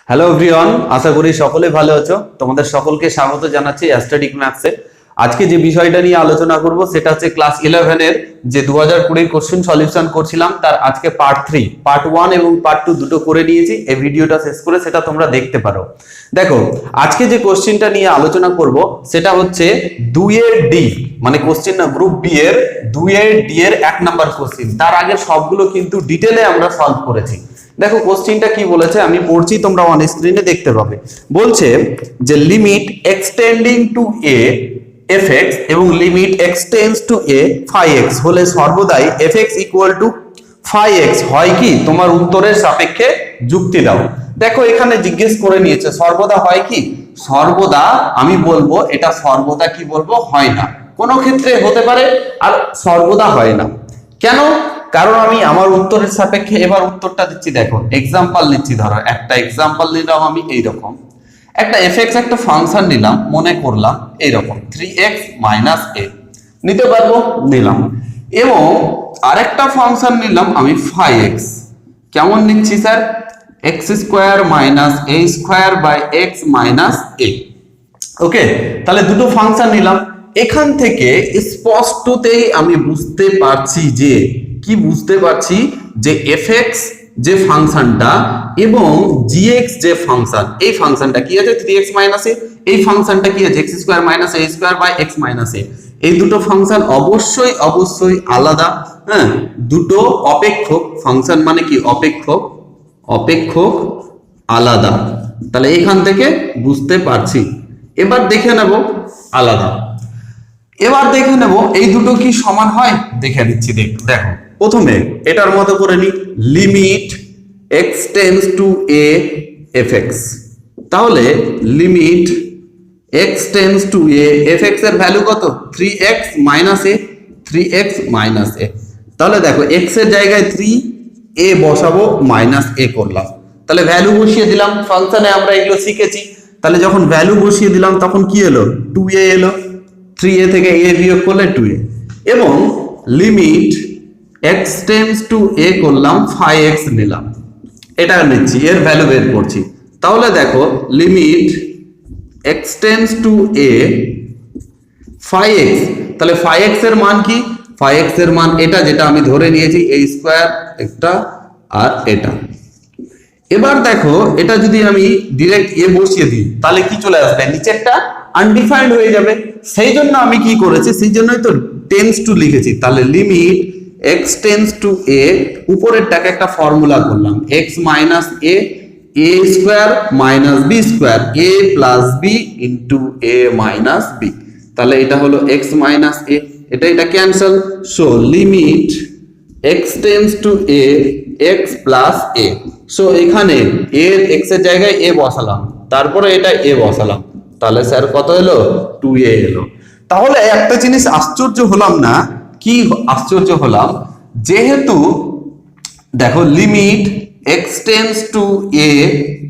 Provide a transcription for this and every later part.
Hello everyone, আশা করি সকলে ভালো আছো। তোমাদের সকলকে স্বাগত জানাচ্ছি স্ট্যাটিক ম্যাথসে। আজকে যে বিষয়টা নিয়ে আলোচনা করব সেটা হচ্ছে ক্লাস 11 এর যে 2020 কোশ্চেন সলিউশন করছিলাম তার আজকে পার্ট 3, পার্ট 1 এবং পার্ট 2 দুটো করে নিয়েছি। এই ভিডিওটা শেষ করে সেটা তোমরা দেখতে পারো। দেখো, আজকে যে কোশ্চেনটা নিয়ে আলোচনা করব সেটা হচ্ছে 2 এর ডি, মানে কোশ্চেন না, গ্রুপ বি এর 2 এর ডি এর 1 নাম্বার কোশ্চেন। তার আগে সবগুলো কিন্তু ডিটেইলে আমরা সলভ করেছি। দেখো কোশ্চেনটা কি বলেছে, আমি পড়ছি, তোমরা অন স্ক্রিনে দেখতে পাবে। বলছে যে লিমিট এক্সটেন্ডিং টু এ fx এবং লিমিট এক্সটেন্ডস টু এ phi x হলে সর্বদাই fx equal to phi x হয় কি? তোমার উত্তরের সাপেক্ষে যুক্তি দাও। দেখো এখানে জিজ্ঞেস করে নিয়েছে সর্বদা হয় কি? সর্বদা আমি বলবো এটা সর্বদা কি বলবো, হয় না। কোনো ক্ষেত্রে হতে পারে আর সর্বদা হয় না। কেন? কারণ আমি আমার উত্তরের সাপেক্ষে এবার উত্তরটা দিচ্ছি। দেখো এক্সাম্পল নিচ্ছি, ধরো একটা এক্সাম্পল নিলাম আমি এইরকম একটা fx একটা ফাংশন নিলাম, মনে করলাম এইরকম 3x - a নিতে পারবো, নিলাম। এবং আরেকটা ফাংশন নিলাম আমি 5x। কেমন নিচ্ছি sir? x² - a² x - a। ওকে, তাহলে দুটো ফাংশন নিলাম। এখান থেকে স্পষ্টতেই আমি বুঝতে পারছি যে কি বুঝতে পারছি যে fx যে ফাংশনটা এবং gx যে ফাংশন, এই ফাংশনটা কি আছে 3x - a, এই ফাংশনটা কি আছে x² - a² x - a। এই দুটো ফাংশন অবশ্যই অবশ্যই আলাদা। হ্যাঁ, দুটো অপেক্ষক ফাংশন, মানে কি অপেক্ষক, অপেক্ষক আলাদা। তাহলে এখান থেকে বুঝতে পারছি। এবার দেখে নেব আলাদা। এবার দেখে নেব এই দুটো কি সমান হয়, দেখে নিচ্ছি। দেখো প্রথমে এটার মতো করে নি, limit x tends to a fx। তাহলে limit x tends to a fx এর ভ্যালু কত? 3x - a, 3x - a। তাহলে দেখো x এর জায়গায় 3, a বসাবো, -a করলাম। তাহলে ভ্যালু বসিয়ে দিলাম। ফাংশনে আমরা এগুলো শিখেছি। তাহলে যখন ভ্যালু বসিয়ে দিলাম তখন কি এলো? 2a এলো। 3a থেকে a বিয়োগ করলে 2a। এবং limit x tends to a করলাম, 5x নিলাম, এটা নিচ্ছি, এর ভ্যালু বের করছি। তাহলে দেখো limit x tends to a 5x, তাহলে 5x এর মান কি? 5x এর মান এটা, যেটা আমি ধরে নিয়েছি a² একটা আর এটা। এবার দেখো এটা যদি আমি ডিরেক্ট এ বসিয়ে দিই তাহলে কি চলে আসবে? নিচেরটা আনডিফাইন্ড হয়ে যাবে। সেই জন্য আমি কি করেছি, সেই জন্যই তো টেন্ডস টু লিখেছি। তাহলে limit x tends to a, উপরেরটাকে একটা ফর্মুলা করলাম, x - a a² - b², a + b * a - b। তাহলে এটা হলো x - a, এটা cancel. So limit x tends to a x + a। So এখানে এর x এর জায়গায় a বসালাম, তারপরে এটা a বসালাম। তাহলে স্যার কত এলো? 2a এলো। তাহলে একটা জিনিস আশ্চর্য হলাম না? কি আশ্চর্য হলাম? যেহেতু দেখো limit x tends to a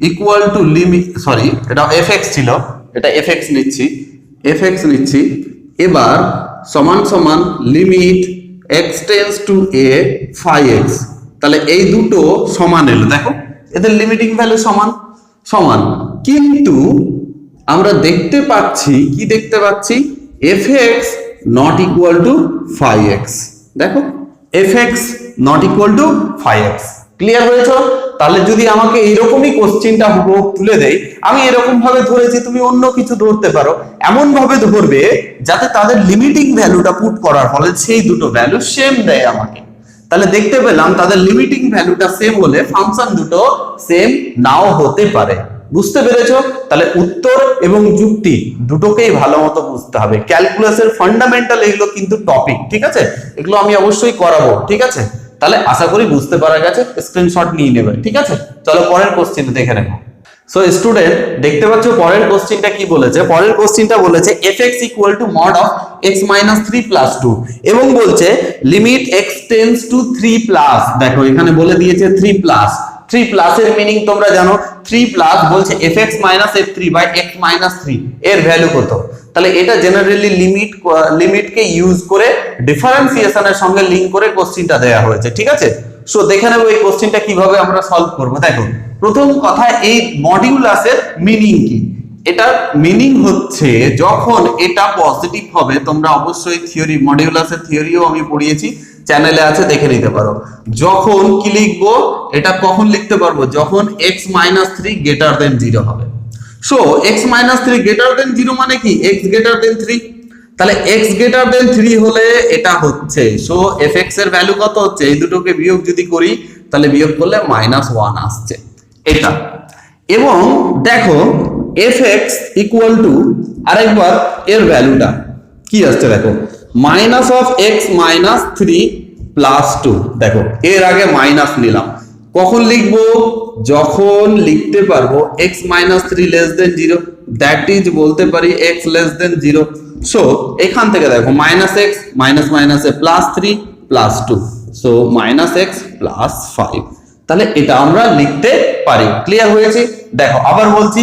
equal to limit, sorry এটা fx ছিল, এটা fx নিচ্ছি। এবার সমান সমান limit x tends to a 5x। তাহলে এই দুটো সমান এলো। দেখো এদের লিমিটিং ভ্যালু সমান সমান, কিন্তু আমরা দেখতে পাচ্ছি, কি দেখতে পাচ্ছি? fx not equal two 5x। দেখো fx not equal two 5x। Clear হয়েছে? তাহলে যদি আমাকে এইরকমই কোশ্চেনটা হুবহু তুলে দেয়, আমি এরকম ভাবে ধরেছি, তুমি অন্য কিছু ধরতে পারো। এমন ভাবে ধরবে যাতে তাদের লিমিটিং ভ্যালুটা পুট করার ফলে সেই দুটো ভ্যালু সেম দেয় আমাকে। তাহলে দেখতে পেলাম তাদের লিমিটিং ভ্যালুটা সেম হলে ফাংশন দুটো সেম নাও হতে পারে। বুঝতে পেরেছো? তাহলে উত্তর এবং যুক্তি দুটোকেই ভালো মতো বুঝতে হবে। ক্যালকুলাসের ফান্ডামেন্টাল এগুলো কিন্তু টপিক, ঠিক আছে? এগুলো আমি অবশ্যই করাবো, ঠিক আছে? তাহলে আশা করি বুঝতে পারা গেছে, স্ক্রিনশট নিয়ে নেবে, ঠিক আছে? চলো পরের কোশ্চেন দেখে নেবো। সো স্টুডেন্ট দেখতে পাচ্ছ পরের কোশ্চেনটা কি বলেছে। পরের কোশ্চেনটা বলেছে fx equal to mod of x - 3 + 2 এবং বলছে লিমিট x টেন্ডস টু 3+। দেখো এখানে বলে দিয়েছে 3+। 3+ এর মিনিং তোমরা জানো। 3+ বলছে fx - f3/x - 3 এর ভ্যালু কত? তাহলে এটা জেনারেলি লিমিটকে ইউজ করে ডিফারেন্সিয়েশনের সঙ্গে লিংক করে কোশ্চেনটা দেয়া হয়েছে, ঠিক আছে? সো দেখে নেবো এই কোশ্চেনটা কিভাবে আমরা সলভ করব। দেখো প্রথম কথা, এই মডিউলাসের মিনিং কি? এটা মিনিং হচ্ছে যখন এটা পজিটিভ হবে, তোমরা অবশ্যই থিওরি, মডিউলাসের থিওরিও আমি পড়িয়েছি, চ্যানেলে আছে, দেখে নিতে পারো। যখন কি লিখবো, এটা কখন লিখতে পারবো? যখন x-3 গ্রেটার দেন 0 হবে। সো x-3 গ্রেটার দেন 0 মানে কি? x greater than 3। তাহলে x গ্রেটার দেন 3 হলে এটা হচ্ছে, সো fx এর ভ্যালু কত হচ্ছে? এই দুটোকে বিয়োগ যদি করি তাহলে বিয়োগ করলে -1 আসছে এটা। এবং দেখো fx ইকুয়াল টু, আরেকবার এর ভ্যালুটা কি আসছে দেখো, -(x-3 + 2)। দেখো এর আগে মাইনাস নিলাম, কখন লিখবো? যখন লিখতে পারবো x-3 <0, দ্যাট ইজ বলতে পারি x <0। সো এখান থেকে দেখো -x +3 + 2, সো -x + 5। তাহলে এটা আমরা লিখতে পারি। ক্লিয়ার হয়েছে? দেখো আবার বলছি,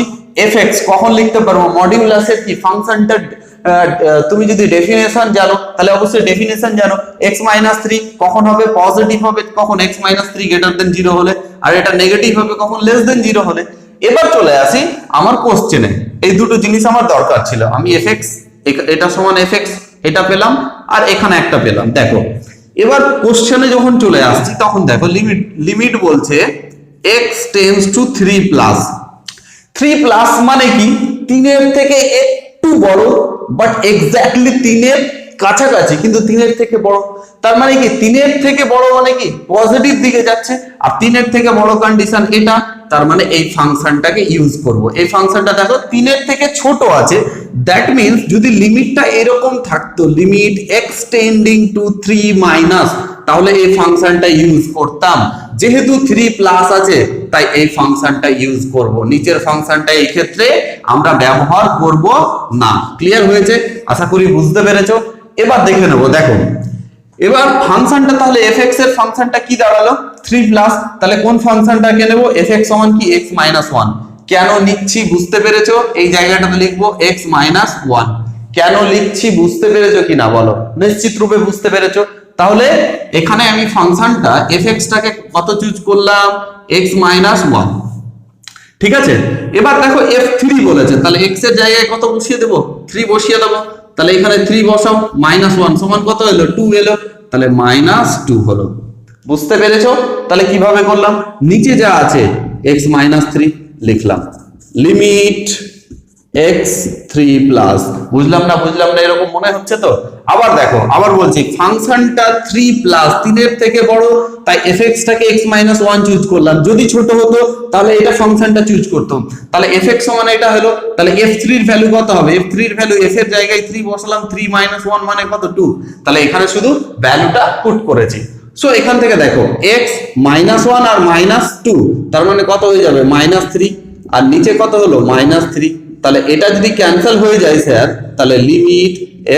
fx কখন লিখতে পারবো? মডিউলাসের কি ফাংশনটা তুমি যদি ডেফিনেশন জানো তাহলে অবশ্যই ডেফিনেশন জানো, x-3 কখন হবে? পজিটিভ হবে কখন? x-3 গ্রেটার দেন 0 হলে। আর এটা নেগেটিভ হবে কখন? <0 হলে। এবার চলে আসি আমার কোশ্চেনে, এই দুটো জিনিস আমার দরকার ছিল। আমি fx, এটা সমান fx, এটা পেলাম, আর এখানে একটা পেলাম। দেখো এবার কোশ্চেনে যখন চলে আসছি তখন দেখো লিমিট বলছে x টেন্ডস টু 3+। 3+ মানে কি? 3 এর থেকে একটু বড়, বাট এক্স্যাক্টলি 3 এর কাছাকাছি কিন্তু 3 এর থেকে বড়। তার মানে কি? 3 এর থেকে বড় মানে কি? পজিটিভ দিকে যাচ্ছে। আর 3 এর থেকে বড় কন্ডিশন এটা, তার মানে এই ফাংশনটাকে ইউজ করব। এই ফাংশনটা দেখো 3 এর থেকে ছোট আছে, দ্যাট মিন্স যদি লিমিটটা এরকম থাকতো, লিমিট x টেন্ডিং টু 3-, তাহলে এই ফাংশনটা ইউজ করতাম। যেহেতু 3+ আছে তাই এই ফাংশনটা ইউজ করব, নিচের ফাংশনটা এই ক্ষেত্রে আমরা ব্যবহার করব না। ক্লিয়ার হয়েছে? আশা করি বুঝতে পেরেছো। এবার দেখে নেব। দেখো এবার ফাংশনটা, তাহলে fx এর ফাংশনটা কি দাঁড়ালো? 3+। তাহলে কোন ফাংশনটাকে নেব? fx সমান কি? x-1। কেন নিচ্ছি বুঝতে পেরেছো? এই জায়গাটাতে লিখবো x-1। কেন লিখছি বুঝতে পেরেছো কিনা বলো? নিশ্চিত রূপে বুঝতে পেরেছো। তাহলে এখানে আমি ফাংশনটা fx টাকে কত চুজ করলাম? x-1। ঠিক আছে? এবার দেখো f3 বলেছে, তাহলে x এর জায়গায় কত বসিয়ে দেব? 3 বসিয়ে দেবো। তাহলে এখানে 3 বসাও, -1 সমান কত এলো? 2 এলো, তাহলে -2 হলো। বুঝতে পেরেছো? তাহলে কিভাবে করলাম? নিচে যা আছে x-3 লিখলাম, লিমিট x3+। বুঝলাম না এরকম মনে হচ্ছে তো? আবার দেখো, আবার বলছি, ফাংশনটা 3+, 3 এর থেকে বড়, তাই fx টাকে x-1 চুজ করলাম। যদি ছোট হতো তাহলে এটা ফাংশনটা চুজ করতাম। তাহলে fx সমান এটা হলো। তাহলে f3 এর ভ্যালু কত হবে? f3 এর ভ্যালু, f এর জায়গায় 3 বসালাম, 3 - 1 মানে কত? 2। তাহলে এখানে শুধু ভ্যালুটা পুট করেছি। সো এখান থেকে দেখো x-1 আর -2, তার মানে কত হয়ে যাবে? -3। আর নিচে কত হলো? -3। তাহলে এটা যদি ক্যান্সেল হয়ে যায় স্যার, তাহলে লিমিট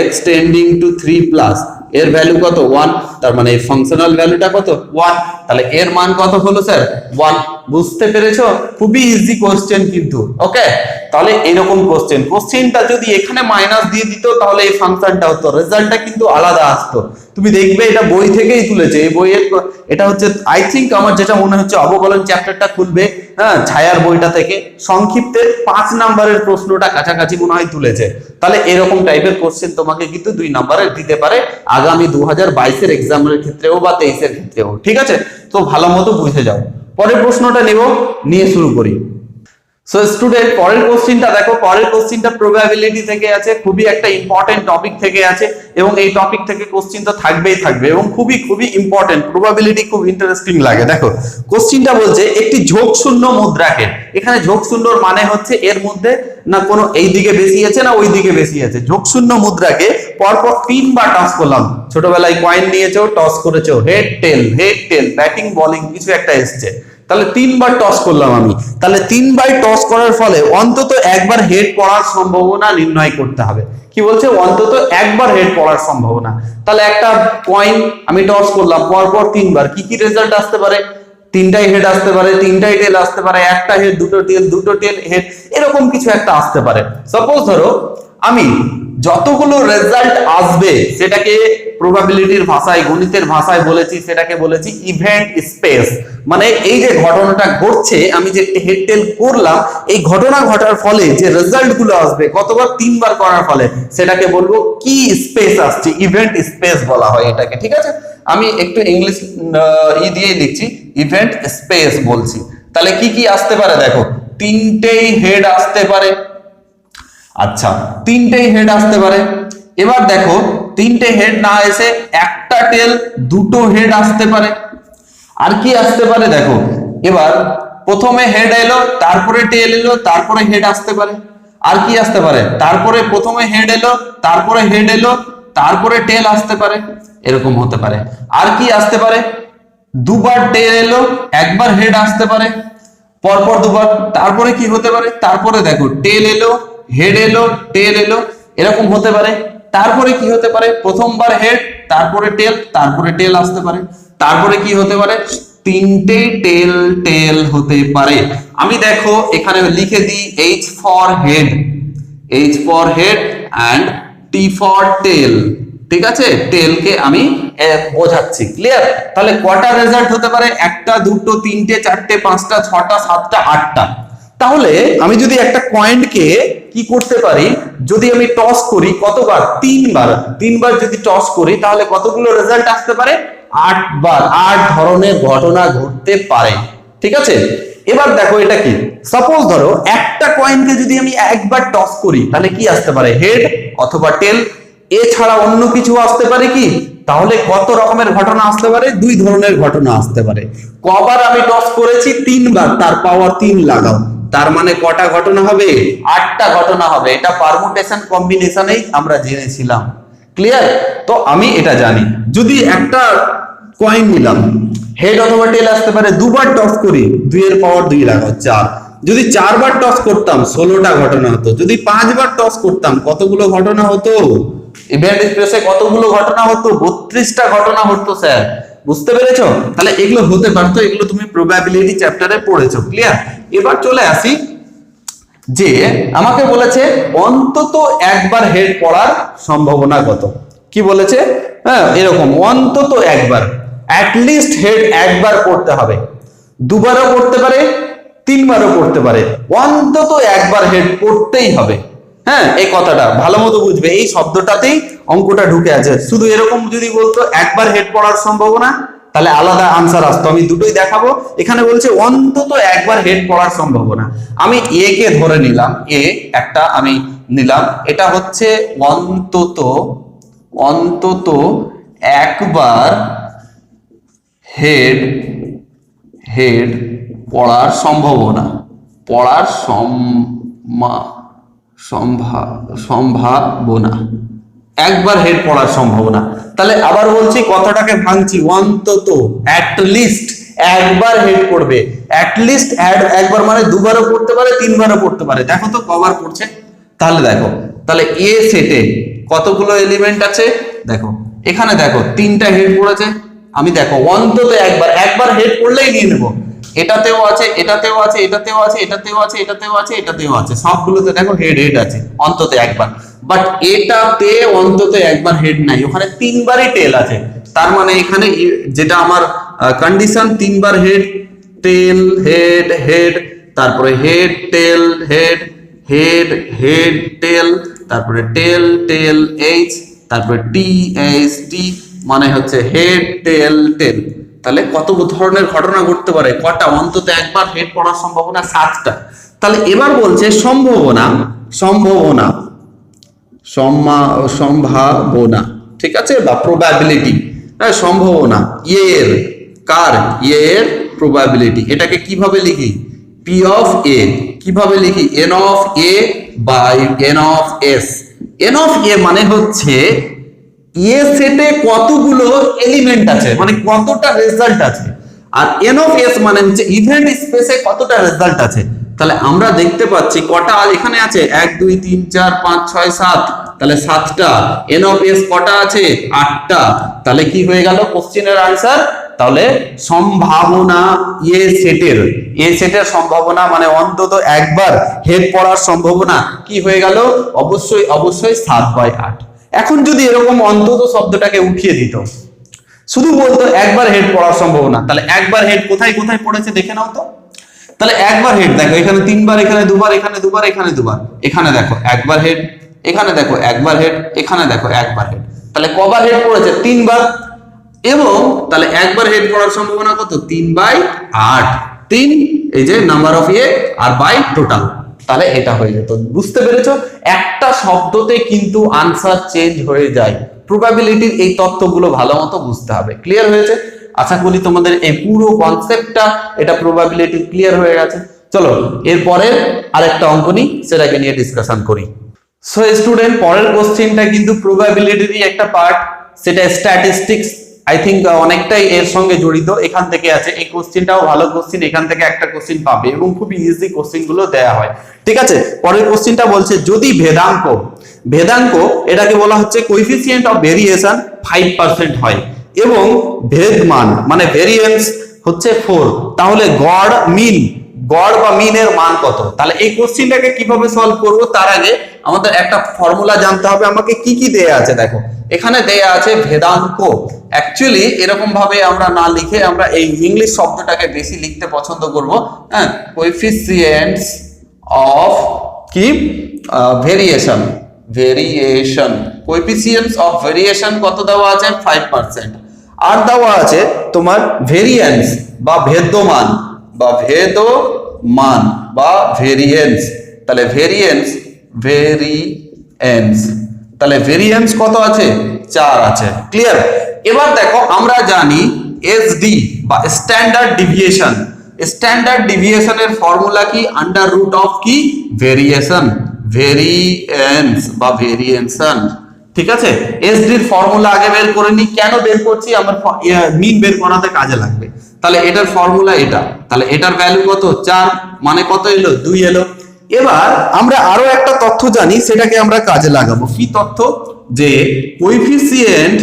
x টেন্ডিং টু 3+, এর ভ্যালু কত? 1। তার মানে এই ফাংশনাল ভ্যালুটা কত? 1। তাহলে এর মান কত হলো স্যার? 1। বুঝতে পেরেছো? খুবই ইজি কোশ্চেন কিন্তু। ওকে, তাহলে এরকম কোশ্চেনটা যদি এখানে মাইনাস দিয়ে দিত তাহলে এই ফাংশনটা হতো, রেজাল্টটা কিন্তু আলাদা আসতো। তুমি দেখবে এটা বই থেকেই তুলেছে। এই বইয়ের এটা হচ্ছে, আই থিংক, আমার যেটা মনে হচ্ছে, অবকলন চ্যাপ্টারটা খুলবে, হ্যাঁ, ছায়ার বইটা থেকে সংক্ষিপ্তে 5 নাম্বারের প্রশ্নটা কাছাকাছি মনে হয় তুলেছে। তাহলে এরকম টাইপের কোশ্চেন তোমাকে কিন্তু 2 নাম্বারের দিতে পারে আগামী 2022 এর এক্সামের ক্ষেত্রেও বা 23 এর ক্ষেত্রেও। ঠিক আছে? তো ভালো মতো বুঝে যাও। পরের প্রশ্নটা নিয়ে শুরু করি। সো স্টুডেন্ট, পরের কোশ্চেনটা দেখো। পরের কোশ্চেনটা প্রবাবিলিটি থেকে আছে, খুবই একটা ইম্পর্টেন্ট টপিক থেকে আছে, এবং এই টপিক থেকে কোশ্চেন তো থাকবেই এবং খুবই ইম্পর্টেন্ট। প্রবাবিলিটি খুব ইন্টারেস্টিং লাগে। দেখো কোশ্চেনটা বলছে একটি ঝোঁকশূন্য মুদ্রাকে, এখানে ঝোঁকশূন্যর মানে হচ্ছে এর মধ্যে না কোনো এই দিকে বেশি আছে না ওই দিকে বেশি আছে। ঝোঁকশূন্য মুদ্রাকে পরপর 3 বার টস করলাম। ছোটবেলায় কয়েন নিয়েছো, টস করেছো, হেড টেল, ব্যাটিং বলিং কিছু একটা এসছে, তাহলে 3 বার টস করলাম আমি। তাহলে 3 বার টস করার ফলে অন্তত একবার হেড পড়ার সম্ভাবনা নির্ণয় করতে হবে। কি বলছে? অন্তত একবার হেড পড়ার সম্ভাবনা। তাহলে একটা কয়েন আমি টস করলাম পরপর 3 বার, কি রেজাল্ট আসতে পারে? 3টাই হেড আসতে পারে, 3টাই টেল আসতে পারে, একটা হেড, দুটো টেল, হেড, এরকম কিছু একটা আসতে পারে। সাপোজ ধরো আমি যতগুলো রেজাল্ট আসবে সেটাকে প্রবাবিলিটির ভাষায়, গণিতের ভাষায় বলেছি, সেটাকে বলেছি ইভেন্ট স্পেস। মানে এই যে ঘটনাটা ঘটছে, আমি যে হেড টেল করলাম, এই ঘটনা ঘটার ফলে যে রেজাল্ট গুলো আসবে কতবার, 3বার করার ফলে, সেটাকে বলবো কি স্পেস আসছে, ইভেন্ট স্পেস বলা হয় এটাকে। ঠিক আছে, আমি একটু ইংলিশ দিয়ে লিখছি, ইভেন্ট স্পেস বলছি। তাহলে কি কি আসতে পারে দেখো, তিনটেই হেড আসতে পারে। আচ্ছা, তিনটেই হেড আসতে পারে। এবার দেখো, তিনটে হেড না এসে একটা টেল, দুটো হেড আসতে পারে। আর কি আসতে পারে দেখো, এবার প্রথমে হেড এলো, তারপরে টেল এলো, তারপরে হেড আসতে পারে। আর কি আসতে পারে, তারপরে প্রথমে হেড এলো, তারপরে হেড এলো, তারপরে টেল আসতে পারে, এরকম হতে পারে। আর কি আসতে পারে, দুবার টেল এলো, একবার হেড আসতে পারে, পরপর দুবার। তারপরে কি হতে পারে, তারপরে দেখো টেল এলো, হেড এলো, টেল এলো, এরকম হতে পারে। তারপরে কি হতে পারে, প্রথমবার হেড, তারপরে টেল, তারপরে টেল আসতে পারে। তারপরে কি হতে পারে, তিনটে টেল টেল হতে পারে। আমি দেখো এখানে লিখে দিই H for head, H for head and T for tail. ঠিক আছে, টেলকে আমি বোঝাচ্ছি, ক্লিয়ার? তাহলে কটা রেজাল্ট হতে পারে, একটা, দুটো, তিনটে, চারটে, পাঁচটা, ছটা, সাতটা, আটটা। তাহলে আমি যদি একটা কয়েনকে কি করতে পারি, যদি আমি টস করি, কতবার, 3বার, 3বার যদি টস করি তাহলে কতগুলো রেজাল্ট আসতে পারে, 8বার, 8 ধরনের ঘটনা ঘটতে পারে। ঠিক আছে, এবার দেখো এটা কি, সাপোজ ধরো একটা কয়েনকে যদি আমি একবার টস করি তাহলে কি আসতে পারে, হেড অথবা টেল, এছাড়া অন্য কিছু আসতে পারে কি? তাহলে কত রকমের ঘটনা আসতে পারে, 2 ধরনের ঘটনা আসতে পারে। কবার আমি টস করেছি, 3বার, তার পাওয়ার 3 লাগাও, তার মানে কটা ঘটনা হবে, 8টা ঘটনা হবে। এটা পারমুটেশন কম্বিনেশনেই আমরা জেনেছিলাম, ক্লিয়ার? তো আমি এটা জানি, যদি একটা কয়েন নিলাম, হেড অথবা টেল আসতে পারে, দুবার টস করি, 2 এর পাওয়ার 2 লাগাও, 4। যদি 4বার টস করতাম 16টা ঘটনা হতো। যদি 5বার টস করতাম কতগুলো ঘটনা হতো, ইভেন্ট স্পেসে কতগুলো ঘটনা হতো, 32টা ঘটনা হতো স্যার। বুঝতে পেরেছো? তাহলে এগুলো হতে পারতো, এগুলো তুমি প্রবাবিলিটি চ্যাপ্টারে পড়েছো, ক্লিয়ার? এবার চলে আসি যে আমাকে বলেছে অন্তত একবার হেড পড়ার সম্ভাবনা কত। কি বলেছে, হ্যাঁ এরকম, অন্তত একবার, অ্যাটলিস্ট হেড একবার পড়তে হবে, দুবারও পড়তে পারে, 3বারও পড়তে পারে, অন্তত একবার হেড পড়তেই হবে। হ্যাঁ, এই কথাটা ভালো মতো বুঝবে, এই শব্দটাতেই অঙ্কটা ঢুকে আছে। শুধু এরকম যদি বলতো একবার হেড পড়ার সম্ভাবনা, তাহলে আলাদা আনসার আসতো। আমি দুটোই দেখাবো। এখানে বলছে অন্তত একবার হেড পড়ার সম্ভাবনা। আমি এ কে ধরে নিলাম, এ একটা আমি নিলাম, এটা হচ্ছে অন্তত, অন্তত একবার হেড, হেড পড়ার সম্ভাবনা, পড়ার সম্ভাবনা, একবার হেড পড়ার সম্ভাবনা। তাহলে আবার বলছি, কথাটাকে ভাঙছি, অন্তত, অ্যাটলিস্ট একবার হেড পড়বে। অ্যাটলিস্ট একবার মানে দুবারও পড়তে পারে, 3বারও পড়তে পারে। দেখো তো কবার পড়ছে, তাহলে দেখো, তাহলে এ সেটে কতগুলো এলিমেন্ট আছে দেখো, এখানে দেখো 3টা হেড পড়েছে। আমি দেখো অন্তত একবার, একবার হেড পড়লেই নিয়ে নেবো। এটাতেও আছে, এটাতেও আছে, এটাতেও আছে, এটাতেও আছে, এটাতেও আছে, এটাতেও আছে, সবগুলোতে দেখো হেড হেড আছে অন্তত একবার। বাট এটাতে অন্তত একবার হেড নাই, ওখানে 3বারই টেল আছে। তার মানে এখানে যেটা আমার কন্ডিশন, 3বার হেড, টেল, হেড, হেড, তারপরে হেড, টেল, হেড, হেড, হেড, টেল, তারপরে টেল, টেল, এইচ, তারপরে টি, এইচ, টি, মানে হচ্ছে হেড, টেল, টেল। তাহলে কত ধরনের ঘটনা ঘটতে পারে, কটা, অন্তত একবার হেড পড়ার সম্ভাবনা 7টা। তাহলে এবার বলছে সম্ভাবনা, সম্ভাবনা, সম্ভাবনা, ঠিক আছে, বা প্রবাবিলিটি, হ্যাঁ সম্ভাবনা, এর, কার, এর প্রবাবিলিটি। এটাকে কিভাবে লিখি, পি অফ এ, কিভাবে লিখি, N of A by N of S. N of A মানে হচ্ছে এ সেটে কতগুলো এলিমেন্ট আছে, মানে কতটা রেজাল্ট আছে। আর এন অফ এস মানে হচ্ছে ইভেন্ট স্পেসে কতটা রেজাল্ট আছে। তাহলে আমরা দেখতে পাচ্ছি কটা এখানে আছে, 1 2 3 4 5 6 7, তাহলে 7টা। এন অফ এস কটা আছে, 8টা। তাহলে কি হয়ে গেল, কোশ্চেনের আনসার তাহলে সম্ভাবনা এ সেটের সম্ভাবনা মানে অন্তত একবার হেড পড়ার সম্ভাবনা কি হয়ে গেল, অবশ্যই 7/8। এখন যদি এরকম অন্তত শব্দটাকে উঠিয়ে দিত, শুধু বলতো একবার হেড পড়ার সম্ভাবনা, তাহলে একবার হেড কোথায় কোথায় পড়েছে দেখে নাও তো। তাহলে একবার হেড দেখো, এখানে 3বার, এখানে 2বার, এখানে 2বার, এখানে 2বার, এখানে দেখো একবার হেড, এখানে দেখো একবার হেড, এখানে দেখো একবার হেড, তাহলে কবার হেড পড়েছে 3বার। এবং তাহলে একবার হেড পড়ার সম্ভাবনা কত, 3/8, 3 এই যে number of A R by total, তাহলে এটা হয়ে যেত। বুঝতে পেরেছো, একটা শব্দতে কিন্তু আনসার চেঞ্জ হয়ে যায়। প্রবাবিলিটির এই তত্ত্বগুলো ভালো মতো বুঝতে হবে। ক্লিয়ার হয়েছে? আশা করি তোমাদের এই পুরো কনসেপ্টটা, এটা প্রবাবিলিটি ক্লিয়ার হয়ে গেছে। চলো এরপরের আরেকটা অঙ্ক নিই, সেটাকে নিয়ে ডিসকাশন করি। সো স্টুডেন্ট, পরের কোশ্চেনটা কিন্তু প্রবাবিলিটিরই একটা পার্ট, সেটা স্ট্যাটিস্টিক্স। আই থিঙ্ক অনেকটাই এর সঙ্গে জড়িত, এখান থেকে আছে। এই কোশ্চেনটাও ভালো কোশ্চেন, এখান থেকে একটা কোশ্চেন পাবে এবং খুব ইজি কোশ্চেন গুলো দেয়া হয়। ঠিক আছে, পরের কোশ্চেনটা বলছে যদি ভেদাঙ্ক এটাকে বলা হচ্ছে কোএফিসিয়েন্ট অফ ভেরিয়েশন 5% হয় এবং ভেদমান মানে ভেরিয়েন্স হচ্ছে 4, তাহলে গড় বা মিনের মান কত? তাহলে এই কোশ্চেনটাকে কিভাবে সলভ করব তার আগে আমাদের একটা ফর্মুলা জানতে হবে। আমাকে কি কি দেয়া আছে দেখো, এখানে দেয়া আছে ভেদাঙ্ক। অ্যাকচুয়ালি এরকম ভাবে আমরা না লিখে আমরা এই ইংলিশ শব্দটাকে বেশি লিখতে পছন্দ করব। হ্যাঁ, কোএফিসিয়েন্টস অফ কি ভেরিয়েশন, কোএফিসিয়েন্টস অফ ভেরিয়েশন কত দেওয়া আছে 5%। আর দেওয়া আছে তোমার ভেরিয়েন্স বা ভেদ্যমান বা ভেরিয়েন্স। তাহলে তাহলে ভেরিয়েন্স কত আছে, 4 আছে। ক্লিয়ার? এবার দেখো আমরা জানি এসডি বা স্ট্যান্ডার্ড ডিভিয়েশনের ফর্মুলা কি, আন্ডার রুট অফ কি ভেরিয়েশন। ঠিক আছে, এসডি এর ফর্মুলা আগে বের করে নি। কেন বের করছি, আমার মিন বের করাতে কাজে লাগবে। তাহলে এটার ফর্মুলা এটা, তাহলে এটার ভ্যালু কত 4, মানে কত এলো 2 এলো। এবার আমরা আরো একটা তথ্য জানি, সেটাকে আমরা কাজে লাগাবো। কি তথ্য, যে কোএফিসিয়েন্ট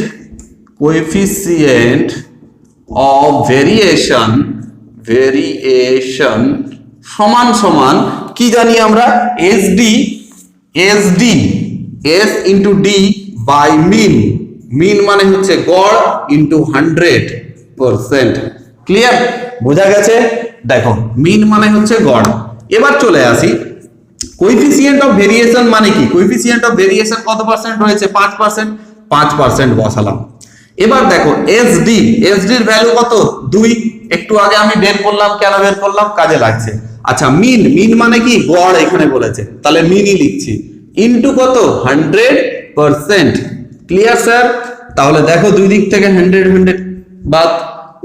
অফ ভেরিয়েশন সমান সমান কি জানি আমরা, SD S into D by mean মানে হচ্ছে গড় ইন্টু 100%। ক্লিয়ার? বোঝা গেছে? দেখো মিন মানে হচ্ছে গড়। এবার চলে আসি কোএফিসিয়েন্ট অফ ভেরিয়েশন মানে কি। কোএফিসিয়েন্ট অফ ভেরিয়েশন কত পার্সেন্ট রয়েছে, 5% বসালাম। এবার দেখো এসডি এর ভ্যালু কত 2, একটু আগে আমি বের করলাম। কেন বের করলাম, কাজে লাগছে। আচ্ছা মিন মানে কি, গড় এখানে বলেছে, তাহলে মিনই লিখছি, ইনটু কত 100%। Clear sir? তাহলে দেখো দুই দিক থেকে 100 বাদ,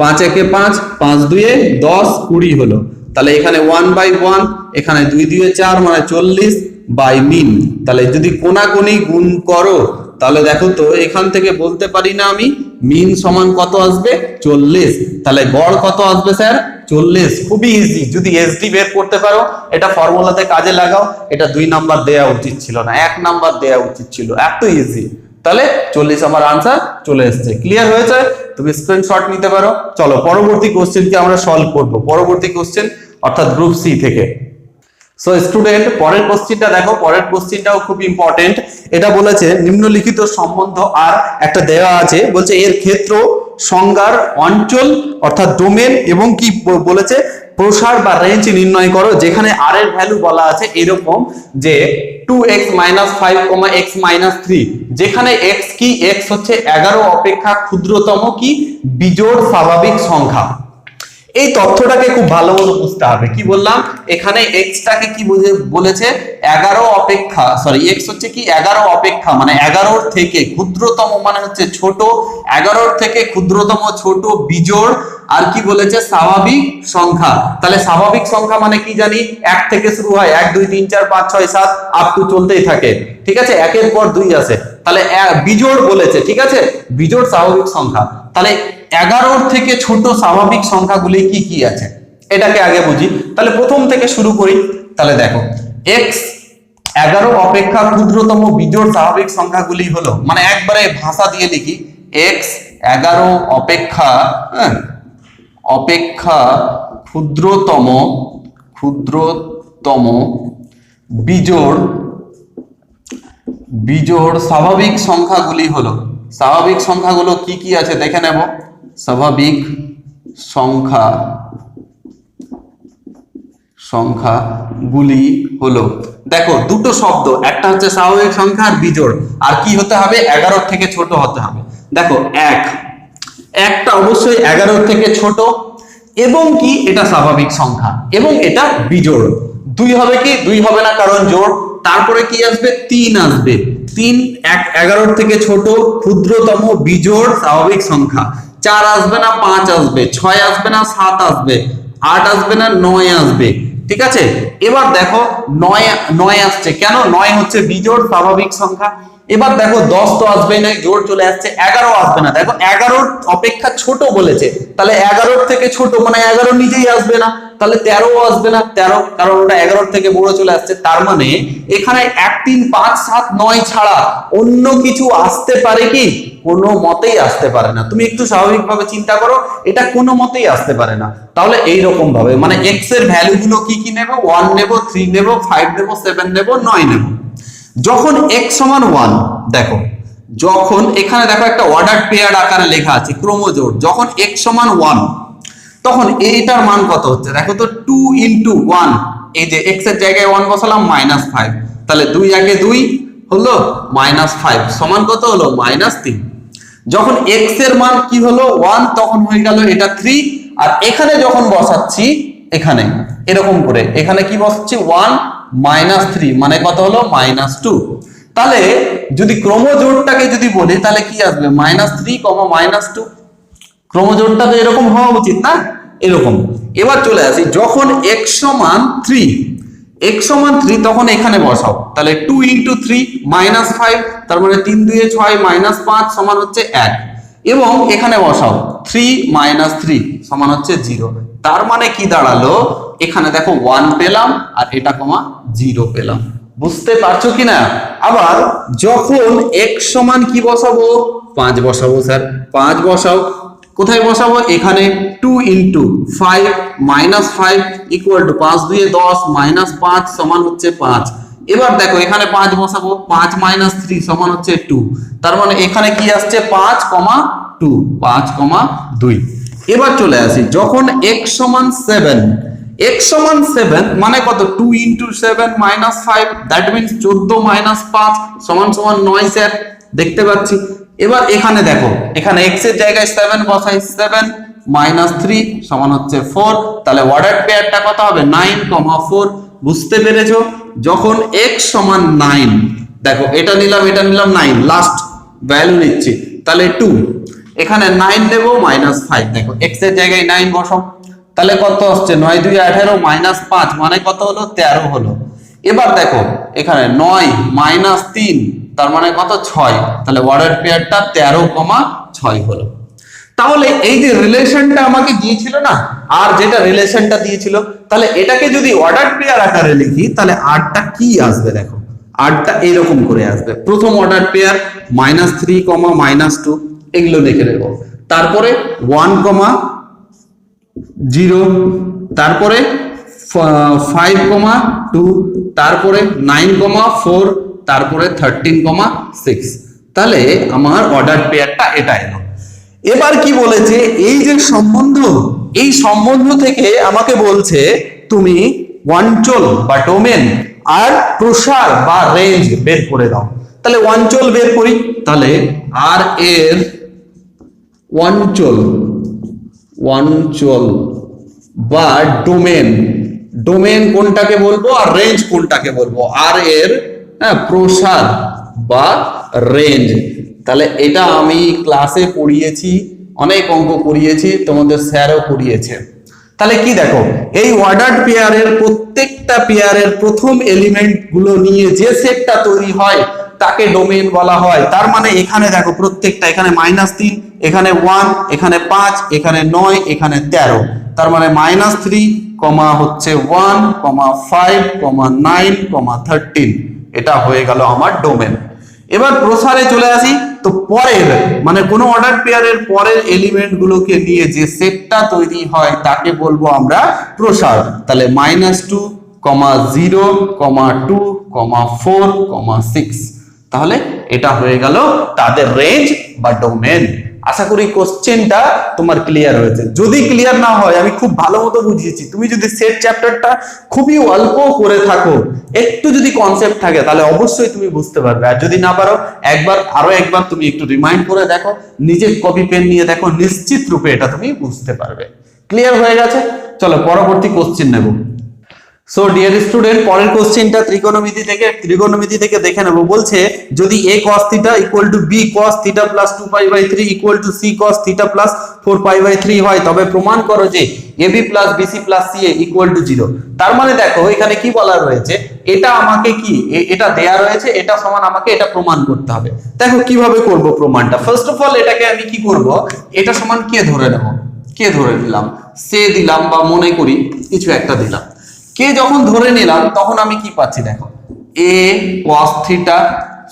5 একে 5, 5 দুয়ে 10, 20 হলো। তাহলে এখানে 1/1, এখানে 2 দুয়ে 4 মানে 40 বাই মিন। তাহলে যদি কোনাকুনি গুণ করো তাহলে দেখো তো এখান থেকে বলতে পারি না আমি মিন সমান কত আসবে 40। তাহলে গড় কত আসবে স্যার 40। খুবই ইজি, যদি এসডি বের করতে পারো এটা ফর্মুলাতে কাজে লাগাও। এটা 2 নাম্বার দেয়া উচিত ছিল না, 1 নাম্বার দেয়া উচিত ছিল, এত ইজি। তাহলে 40 আমার আনসার চলে এসেছে। ক্লিয়ার হয়েছে? তুমি স্ক্রিনশট নিতে পারো। চলো পরবর্তী কোশ্চেনকে আমরা সলভ করব, পরবর্তী কোশ্চেন অর্থাৎ গ্রুপ সি থেকে। সো স্টুডেন্ট, পরের কোশ্চেনটা দেখো, পরের কোশ্চেনটাও খুব ইম্পর্টেন্ট। এটা বলেছে নিম্নলিখিত সম্বন্ধ আর একটা দেওয়া আছে, বলছে এর ক্ষেত্র সংজ্ঞার অঞ্চল অর্থাৎ ডোমেন এবং কি বলেছে প্রসার বা রেঞ্জ নির্ণয় করো, যেখানে আর এর ভ্যালু বলা আছে এরকম যে 2x - 5, x - 3, যেখানে x কি, x হচ্ছে 11 অপেক্ষা ক্ষুদ্রতম কি বিজোড় স্বাভাবিক সংখ্যা। এই তথ্যটাকে খুব ভালো মতো বুঝতে হবে। কি বললাম, এখানে x টাকে কি বলেছে 11 অপেক্ষা, সরি x হচ্ছে কি 11 অপেক্ষা মানে 11 থেকে ক্ষুদ্রতম মানে হচ্ছে ছোট, 11 থেকে ক্ষুদ্রতম ছোট বিজোড় আর কি বলেছে স্বাভাবিক সংখ্যা। তাহলে স্বাভাবিক সংখ্যা মানে কি জানি 1 থেকে শুরু হয়, 1 2 3 4 5 6 7 আপ টু চলতেই থাকে। ঠিক আছে, একের পর 2 আছে। তাহলে বিজোড় বলেছে, ঠিক আছে, বিজোড় স্বাভাবিক সংখ্যা। তাহলে 11 থেকে ছোট স্বাভাবিক সংখ্যাগুলি কি কি আছে এটাকে আগে বুঝি। তাহলে প্রথম থেকে শুরু করি। তাহলে দেখো x 11 অপেক্ষা ক্ষুদ্রতম বিজোড় স্বাভাবিক সংখ্যাগুলি হলো, মানে একবারে ভাষা দিয়ে লিখি x 11 অপেক্ষা অপেক্ষা ক্ষুদ্রতম বিজোড় স্বাভাবিক সংখ্যাগুলি হলো, স্বাভাবিক সংখ্যাগুলো কি কি আছে দেখে নেব। স্বাভাবিক সংখ্যাগুলি হলো, দেখো দুটো শব্দ, একটা হচ্ছে স্বাভাবিক সংখ্যা আর বিজোড়, আর কি হতে হবে 11 থেকে ছোট হতে হবে। দেখো একটা অবশ্যই 11 থেকে ছোট, এবং কি এটা স্বাভাবিক সংখ্যা, এবং এটা বিজোড়। 2 হবে কি? 2 হবে না, কারণ জোড়। তারপরে কি আসবে? 3 আসবে। 3 11 থেকে ছোট, ক্ষুদ্রতম বিজোড় স্বাভাবিক সংখ্যা। 4 আসবে না, 5 আসবে, 6 আসবে না, 7 আসবে, 8 আসবে না, 9 আসবে। ঠিক আছে, এবার দেখো 9 আসছে কেন? 9 হচ্ছে বিজোড় স্বাভাবিক সংখ্যা। এবার দেখো 10 তো আসবেই না, জোড় চলে আসছে। 11 আসবে না, দেখো 11 অপেক্ষা ছোট বলেছে, তাহলে 11 থেকে ছোট মানে 11 নিজেই আসবে না, তাহলে 13 আসবে না, 13 কারণ ওটা 11 থেকে বড় চলে আসছে। তার মানে এখানে 1 3 5 7 9 ছাড়া অন্য কিছু আসতে পারে কি? কোনো মতেই আসতে পারে না। তুমি একটু স্বাভাবিকভাবে চিন্তা করো, এটা কোনো মতেই আসতে পারে না। তাহলে এইরকম ভাবে মানে x এর ভ্যালু গুলো কি কি নেব? 1 নেব, 3 নেব, 5 নেব, 7 নেব, 9 নেব। যখন x সমান 1, দেখো যখন এখানে দেখো একটা অর্ডার পেয়ার আকারে লেখা আছে ক্রমজোড়, যখন x সমান 1 তখন এইটার মান কত হচ্ছে? দেখো তো 2 into 1, এই যে x এর জায়গায় 1 বসালাম -5, তাহলে 2 একে 2 হলো, -5 সমান কত হলো? -3। যখন x এর মান কি হলো? 1, তখন হয়ে গেল এটা 3। আর এখানে যখন বসাচ্ছি, এখানে এরকম করে এখানে কি বসাচ্ছি? 1 -3 মানে কত হলো? -2। তাহলে যদি ক্রমজোড়টাকে যদি বলি তাহলে কি আসবে? -3, -2। ক্রমজোড়টা তো এরকম হওয়া উচিত না? এরকম। এবার চলে আসি, যখন x সমান 3 তখন এখানে বসাও, তাহলে 2 into 3 -5, তার মানে 3 2 6 -5 সমান হচ্ছে 1। এবং এখানে বসাও 3 - 3 সমান হচ্ছে 0। তার মানে কি দাঁড়ালো? এখানে দেখো 1 পেলাম আর এটা 0 পেলাম। বুঝতে পারছো কিনা? আবার যখন x সমান কি বসাবো? 5 বসাবো স্যার, 5 বসাও। কোথায় বসাবো? এখানে 2 into 5 -5 equal to 5 2 10 -5 সমান হচ্ছে 5। এবার দেখো এখানে 5 বসাবো, 5 - 3 সমান হচ্ছে 2। তার মানে এখানে কি আসছে? 5, 2, 5, 2। এবার চলে আসি, যখন x সমান 7 মানে কত? 2 into 7 -5, দ্যাট মিন্স 14 - 5 সমান 9 স্যার, দেখতে পাচ্ছি। এবার এখানে দেখো, এখানে x এর জায়গায় 7 বসাই, 7 - 3 সমান হচ্ছে 4। তাহলে অর্ডার পেয়ারটা কত হবে? 9, 4। বুঝতে পেরেছো? যখন x সমান 9, দেখো এটা নিলাম 9, লাস্ট ভ্যালু নিচ্ছি, তাহলে 2। এখানে 9 দেব, -5, দেখো x এর জায়গায় 9 বসাও, তাহলে কত আসছে? 9 2 18 -5 মানে কত হলো? 13 হলো। এবার দেখো এখানে 9 - 3, তার মানে কত? 6। তাহলে অর্ডার পেয়ারটা 13, 6 হলো। তাহলে এই যে রিলেশনটা আমাকে দিয়েছিল না, আর যেটা রিলেশনটা দিয়েছিল, তাহলে এটাকে যদি অর্ডার পেয়ার আকারে লিখি তাহলে আরটা কি আসবে? দেখো আরটা এরকম করে আসবে। প্রথম অর্ডার পেয়ার -3, -2 এগুলো লিখে দেবো। তারপরে 1, 0, তারপরে 5, 2, তারপরে 9, 4, তারপরে 13, 6। তাহলে আমার অর্ডার পেয়ারটা এটা এলো। এবার কি বলেছে? এই যে সম্বন্ধ, এই সম্বন্ধ থেকে আমাকে বলছে তুমি অঞ্চল বা ডোমেন আর প্রসার বা রেঞ্জ বের করে দাও। তাহলে অঞ্চল বের করি, তাহলে আর এর অঞ্চল বা ডোমেন কোনটাকে বলবো আর রেঞ্জ কোনটাকে বলবো? আর এর প্রসার বা রেঞ্জ। তাহলে এটা আমি ক্লাসে পড়িয়েছি, অনেক অঙ্ক করিয়েছি, তোমাদের স্যারও করিয়েছে। তাহলে কি দেখো, এই অর্ডার্ড পেয়ারের প্রত্যেকটা পেয়ারের প্রথম এলিমেন্ট গুলো নিয়ে যে সেটটা তৈরি হয় তাকে ডোমেন বলা হয়। তার মানে এখানে দেখো প্রত্যেকটা, এখানে -3, এখানে 1, এখানে 5, এখানে 9, এখানে 13, তার মানে -3, হচ্ছে 1, 5, 9, 13, এটা হয়ে গেল আমার ডোমেন। এবার প্রসারে চলে আসি। তো পরের মানে কোনো অর্ডার পেয়ারের পরের এলিমেন্ট গুলোকে নিয়ে যে সেটটা তৈরি হয় তাকে বলবো আমরা প্রসার। তাহলে -2, 0, 2, 4, 6। তাহলে এটা হয়ে গেল তাদের রেঞ্জ বা ডোমেন। আশা করি কোশ্চেনটা তোমার ক্লিয়ার হয়েছে। যদি ক্লিয়ার না হয়, আমি খুব ভালো মতো বুঝিয়েছি, তুমি যদি সেট চ্যাপ্টারটা খুবই অল্প করে থাকো, একটু যদি কনসেপ্ট থাকে, তাহলে অবশ্যই তুমি বুঝতে পারবে। আর যদি না পারো, আরো একবার তুমি একটু রিমাইন্ড করে দেখো, নিজের কপি পেন নিয়ে দেখো, নিশ্চিত রূপে এটা তুমি বুঝতে পারবে। ক্লিয়ার হয়ে গেছে? চলো পরবর্তী কোশ্চেন নেব। সো ডিয়ার স্টুডেন্ট, পরের কোশ্চেনটা ত্রিকোণমিতি থেকে দেখে নেব। বলছে যদি a cos θ equal to b cos θ plus 2π/3 equal to c cos θ plus 4π/3 হয়, তবে প্রমাণ করো যে ab plus bc plus ca equal to 0। তার মানে দেখো এখানে কি বলা রয়েছে, এটা আমাকে কি এটা দেয়া রয়েছে, এটা সমান আমাকে এটা প্রমাণ করতে হবে। দেখো কিভাবে করব প্রমাণটা। ফার্স্ট অফ অল এটাকে আমি কি করব, এটা সমান কে ধরে নেব, কে ধরে নিলাম, সে দিলাম বা মনে করি কিছু একটা দিলাম। কে যখন ধরে নিলাম তখন আমি কি পাচ্ছি দেখো, a cos θ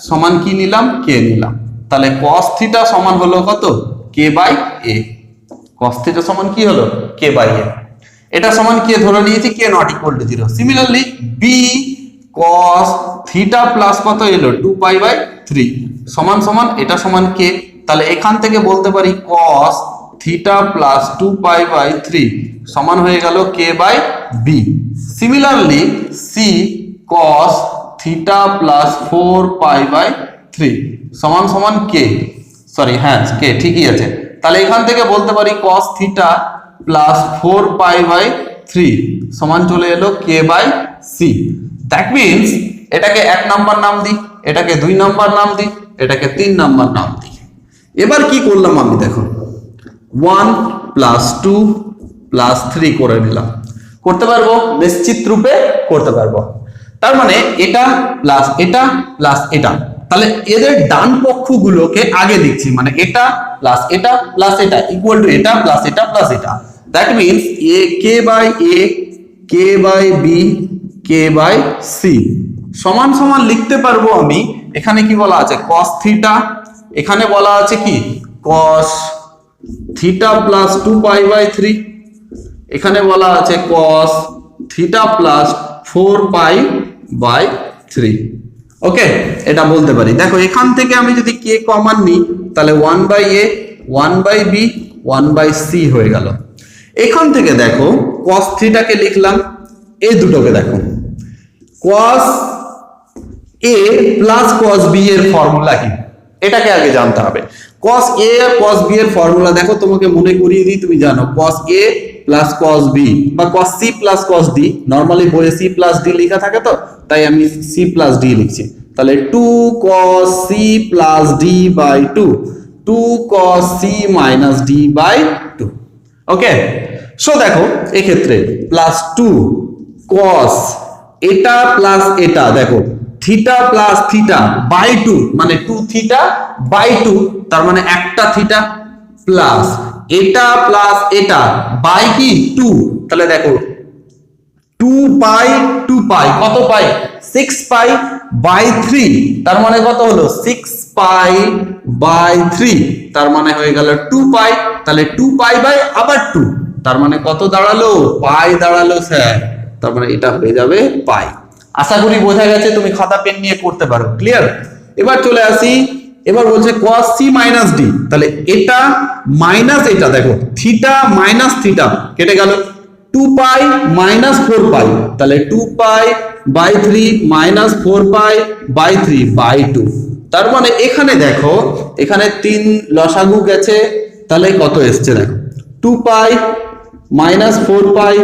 সমান কি নিলাম, কে নিলাম। তাহলে cos θ সমান হলো কত, k/a। cos θ সমান কি হলো, k/a। এটা সমান কে ধরে নিয়েছি, k not equal to 0। Similarly b cos θ plus কত এলো, 2π/3 সমান এটা সমান কে। তাহলে এখান থেকে বলতে পারি cos θ প্লাস 2π/3 সমান হয়ে গেল k/b। Similarly c cos θ plus 4π/3 সমান k, সরি হ্যাঁ k ঠিকই আছে। তাহলে এখান থেকে বলতে পারি cos θ প্লাস 4π/3 সমান চলে এলো k/c। দ্যাট মিন্স এটাকে 1 নাম্বার নাম দিই, এটাকে 2 নাম্বার নাম দিই, এটাকে 3 নাম্বার নাম দিই। এবার কি করলাম আমি দেখো, 1 প্লাস 2 প্লাস 3 করে নিলাম। করতে পারবো, নিশ্চিত রূপে করতে পারবো। তার মানে এটা প্লাস এটা প্লাস এটা। তাহলে এদের ডান পক্ষগুলোকে আগে লিখছি, মানে এটা প্লাস এটা প্লাস এটা ইকুয়াল টু এটা প্লাস এটা প্লাস এটা। That means k/a k/b k/c সমান লিখতে পারবো আমি। এখানে কি বলা আছে, cos θ, এখানে বলা আছে কি cos θ প্লাস 2π/3, এখানে বলা আছে cos θ প্লাস 4π/3। ওকে, এটা বলতে পারি। দেখো এখান থেকে আমি যদি k কমন নিই, তাহলে 1/a 1/b 1/c হয়ে গেল। এখান থেকে দেখো cos θ কে লিখলাম, এই দুটোকে দেখো cos a plus cos b এর ফর্মুলা কি, এটাকে আগে জানতে হবে। cos a আর cos b এর ফর্মুলা দেখো, তোমাকে মনে করিয়ে দিই, তুমি জানো cos a plus cos b বা cos c plus cos d। Normally বইয়ে c প্লাস d লেখা থাকে, তো তাই আমি c প্লাস d লিখছি। তাহলে 2 cos c plus d by 2, 2 cos c minus d by 2। Okay, so দেখো এক্ষেত্রে প্লাস 2 cos এটা প্লাস এটা, দেখো থিটা প্লাস থিটা বাই 2 মানে 2 থিটা বাই 2, তার মানে একটা থিটা প্লাস এটা প্লাস এটা বাই কি 2। তাহলে দেখো 2 পাই কত পাই, 6 পাই বাই 3, তার মানে কত হলো 6 পাই বাই 3, তার মানে হয়ে গেল 2 পাই। তাহলে 2 পাই বাই আবার 2, তার মানে কত দাঁড়ালো, পাই দাঁড়ালো স্যার। তার মানে এটা হয়ে যাবে পাই। আশা করি বোঝা গেছে, তুমি খাতা পেন নিয়ে করতে পারো। ক্লিয়ার? এবার চলে আসি, এবার বলছে cos c মাইনাস d। তাহলে এটা মাইনাস এটা, দেখো থিটা মাইনাস থিটা কেটে গেল, 2 পাই মাইনাস 4 পাই, তাহলে 2 pi by 3 minus 4 pi by 3 by 2। তার মানে এখানে দেখো, এখানে 3 লসাগু গেছে, তাহলে কত এসছে দেখো 2 পাই মাইনাস 4 পাই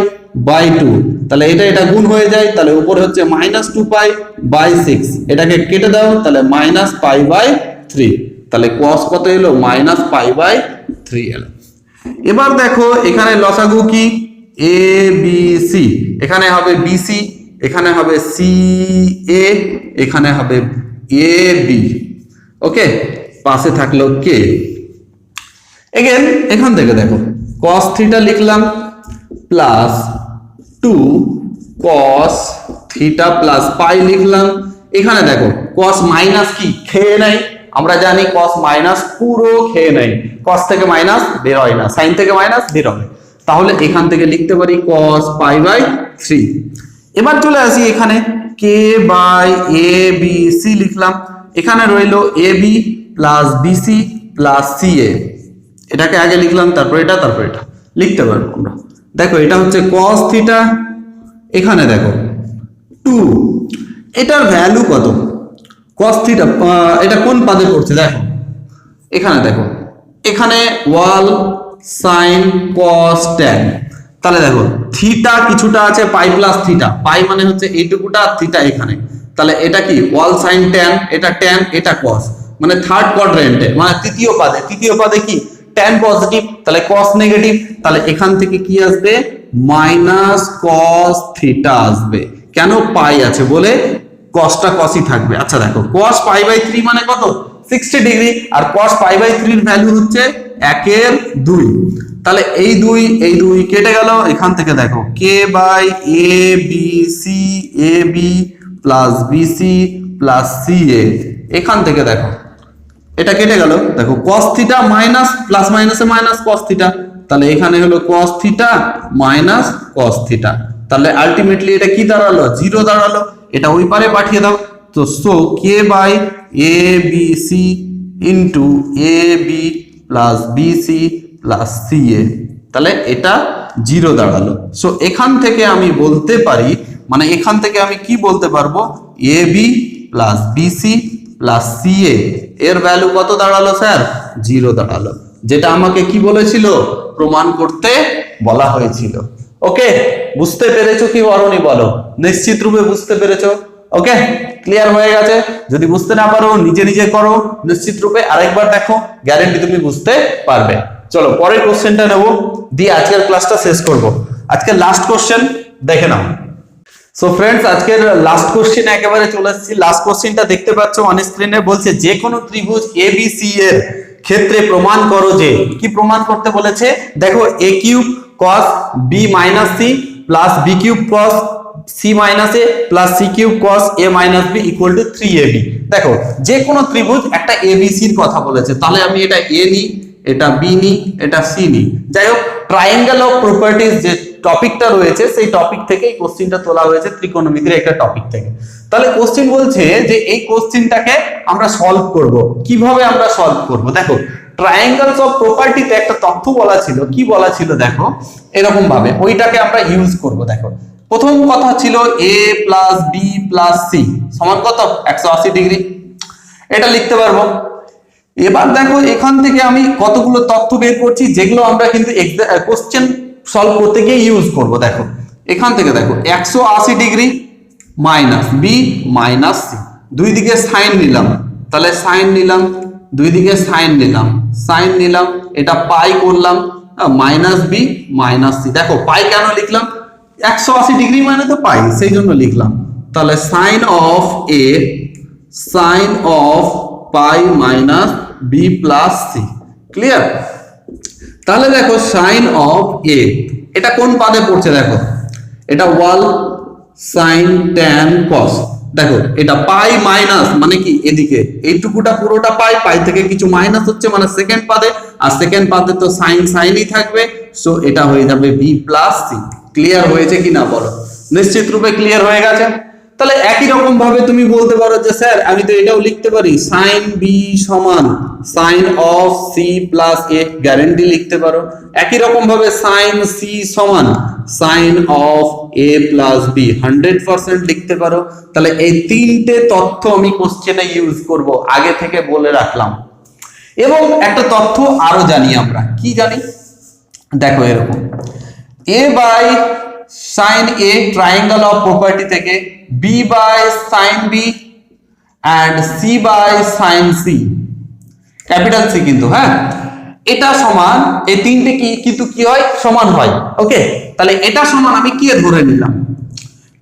বাই 2, তাহলে এটা গুণ হয়ে যায়, তাহলে উপরে হচ্ছে মাইনাস 2 পাই বাই 6, এটাকে কেটে দাও, তাহলে মাইনাস পাই বাই 3, তাহলে cos কত এলো, মাইনাস পাই বাই 3 এলো। এবার দেখো এখানে লসাগু কি, এ বি সি, এখানে হবে বিসি, এখানে হবে সি এ, এখানে হবে এ বি। ওকে, পাশে থাকলো কে। এগেন এখান থেকে দেখো cos θ লিখলাম প্লাস 2 cos θ প্লাস পাই লিখলাম, এখানে দেখো cos মাইনাস কি খেয়ে নেই, আমরা জানি cos মাইনাস পুরো খেয়ে নেই, cos থেকে মাইনাস বের হয় না, sin থেকে মাইনাস বের হয়, তাহলে এখান থেকে লিখতে পারি cos পাই বাই 3। এবার চলে আসি এখানে k by a b c লিখলাম, এখানে রইলো ab plus bc plus ca, এটাকে আগে লিখলাম তারপর এটা লিখতে পারবো আমরা। দেখো এটা হচ্ছে cos থিটা, এখানে দেখো 2, এটার ভ্যালু কত, cos থিটা এটা কোন পাদে পড়ছে দেখো, এখানে দেখো এখানে ওয়াল sin cos tan, তাহলে দেখো থিটা কিছুটা আছে পাই প্লাস থিটা, পাই মানে হচ্ছে এইটুকুটা, থিটা এখানে, তাহলে এটা কি ওয়াল sin tan, এটা tan এটা cos, মানে থার্ড কোয়াড্রেন্টে মানে তৃতীয় পাদে কি tan পজিটিভ, তাহলে cos নেগেটিভ, তাহলে এখান থেকে কি আসবে মাইনাস cos থিটা আসবে, কেন পাই আছে বলে cosটা cosই থাকবে। আচ্ছা দেখো cos পাই বাই 3 মানে কত 60 ডিগ্রি, আর cos পাই বাই 3 এর ভ্যালু হচ্ছে 1/2, তাহলে এই দুই কেটে গেল, এখান থেকে দেখো k by a b c a b plus b c plus c a, এখান থেকে দেখো এটা কেটে গেল, দেখো cos থিটা মাইনাস প্লাস মাইনাসে মাইনাস cos থিটা, তাহলে এখানে হলো cos theta minus cos theta, তাহলে আলটিমেটলি এটা কি দাঁড়ালো 0 দাঁড়ালো, এটা ওই পারে পাঠিয়ে দাও, তো so k by a b c into a b plus b c plus c a, তাহলে এটা 0 দাঁড়ালো। সো এখান থেকে আমি বলতে পারি, মানে এখান থেকে আমি কি বলতে পারবো a b plus b c plus c a এর ভ্যালু কত দাঁড়ালো স্যার 0 দাঁড়ালো, যেটা আমাকে কি বলেছিল প্রমাণ করতে বলা হয়েছিল। ওকে, বুঝতে পেরেছো কি বলনি বলো, নিশ্চিত রূপে বুঝতে পেরেছো। ওকে, ক্লিয়ার হয়ে গেছে, যদি বুঝতে না পারো নিজে নিজে করো, নিশ্চিত রূপে আরেকবার দেখো, গ্যারান্টি তুমি বুঝতে পারবে। চলো পরের কোশ্চেনটা নেব, দিয়ে আজকের ক্লাসটা শেষ করব। আজকের লাস্ট কোশ্চেন দেখে নাও। সো ফ্রেন্ডস, আজকের লাস্ট কোশ্চেন একেবারে চলে এসেছি। লাস্ট কোশ্চেনটা দেখতে পাচ্ছ অন স্ক্রিনে, বলছে যে কোনো ত্রিভুজ ABC এর ক্ষেত্রে প্রমাণ করো যে, কি প্রমাণ করতে বলেছে দেখো, a cube cos b minus c plus b cube cos c minus a plus c cube cos a minus b equal to 3ab। দেখো যে কোনো ত্রিভুজ একটা ABC এর কথা বলেছে, তাহলে আমি এটা a নিই, এটা b নিই, এটা c নিই, যাই হোক ট্রায়াঙ্গেল অফ প্রপার্টিজ যে টপিকটা রয়েছে সেই টপিক থেকে এই কোশ্চেনটা তোলা হয়েছে, ত্রিকোণমিতির একটা টপিক থেকে। তাহলে কোশ্চেন বলছে যে এই কোশ্চেনটাকে আমরা সলভ করব, কিভাবে আমরা সলভ করব। দেখো ট্রায়াঙ্গেলস অফ প্রপার্টিতে একটা তথ্য বলা ছিল, কি বলা ছিল দেখো এরকম ভাবে, ওইটাকে আমরা ইউজ করব। দেখো প্রথম কথা ছিল a plus b plus c সমান কত 180 ডিগ্রি, এটা লিখতে পারবো। এবার দেখো এখান থেকে আমি কতগুলো তথ্য বের করছি যেগুলো আমরা কিন্তু কোশ্চেন সলভ করতে গিয়ে ইউজ করব। দেখো এখান থেকে দেখো 180 degree minus b minus c, দুই দিকে সাইন নিলাম, তাহলে সাইন নিলাম, দুই দিকে সাইন নিলাম, সাইন নিলাম, এটা পাই করলাম মাইনাস b মাইনাস c। দেখো পাই কেন লিখলাম, 180 ডিগ্রি মানে তো পাই, সেই জন্য লিখলাম। তাহলে sine of a sine of pi minus b plus c, clear. তাহলে দেখো সাইন অফ a এটা কোন পাদে পড়ছে, দেখো এটা ওয়াল সাইন ট্যান কস, দেখো এটা পাই মাইনাস মানে কি এদিকে এইটুকুটা পুরোটা পাই, পাই থেকে কিছু মাইনাস হচ্ছে মানে সেকেন্ড পাদে, আর সেকেন্ড পাদে তো সাইন সাইনই থাকবে, সো এটা হয়ে যাবে b প্লাস c। ক্লিয়ার হয়েছে কিনা বলো, নিশ্চিত রূপে ক্লিয়ার হয়ে গেছে। তাহলে একই রকম ভাবে তুমি বলতে পারো যে স্যার আমি তো এটাও লিখতে পারি সাইন বি সমান sine of C plus A, guarantee লিখতে পারো। একই রকম ভাবে সাইন সি সমান sine of A plus B 100% লিখতে পারো। তাহলে এই তিনটে তথ্য আমি কোশ্চেনে ইউজ করব, আগে থেকে বলে রাখলাম। এবং একটা তথ্য আরো জানি আমরা, কি জানি দেখো এরকম a by sine A triangle of property থেকে b by sine B and c by sine C, capital C কিন্তু, হ্যাঁ এটা সমান, এই তিনটে কি কিন্তু কি হয় সমান হয়। ওকে, তাহলে এটা সমান আমি কি ধরে নিলাম,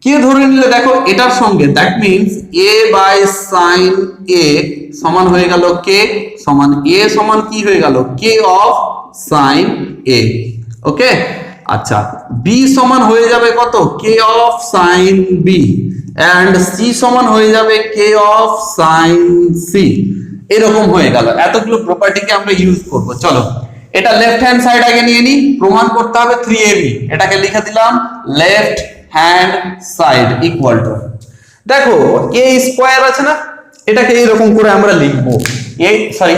কি ধরে নিলে দেখো এটার সঙ্গে that means a by sine a সমান হয়ে গেল k সমান a সমান কি হয়ে গেল k of sine a। Okay, আচ্ছা b সমান হয়ে যাবে কত k of sine b, and C সমান হয়ে যাবে কে অফ সাইন সি। এরকম হয়ে গেল। এতগুলো প্রপার্টিকে আমরা ইউজ করব। চলো এটা লেফট হ্যান্ড সাইড আগে নিয়ে নিই, প্রমাণ করতে হবে 3ab। এটাকে লিখে দিলাম left hand side equal to, দেখো এ স্কোয়ার আছে না, এটাকে এইরকম করে আমরা লিখবো,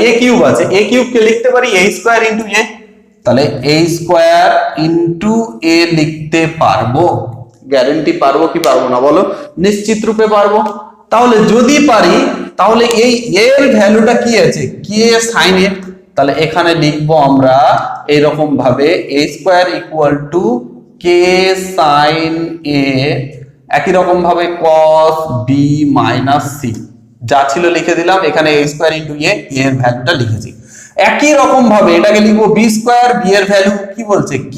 এ কিউব আছে, এ কিউব কে লিখতে পারি এ স্কোয়ার ইন্টু এ, তাহলে এ স্কোয়ার ইন্টু এ লিখতে পারবো। গ্যারেন্টি পারবো কি পারবো না বলো? নিশ্চিত রূপে পারবো। তাহলে যদি পারি তাহলে এই এর ভ্যালুটা কি আছে, কে সাইন এ, তাহলে এখানে লিখবো আমরা এইরকম ভাবে A square equal to K sine A, একই রকম ভাবে cos b মাইনাস সি, যা ছিল লিখে দিলাম, এখানে a স্কয়ার ইনটু a, এর ভ্যালুটা লিখেছি। একই রকম ভাবে এটাকে লিখবো b স্কয়ার, b এর ভ্যালু কি বলছে k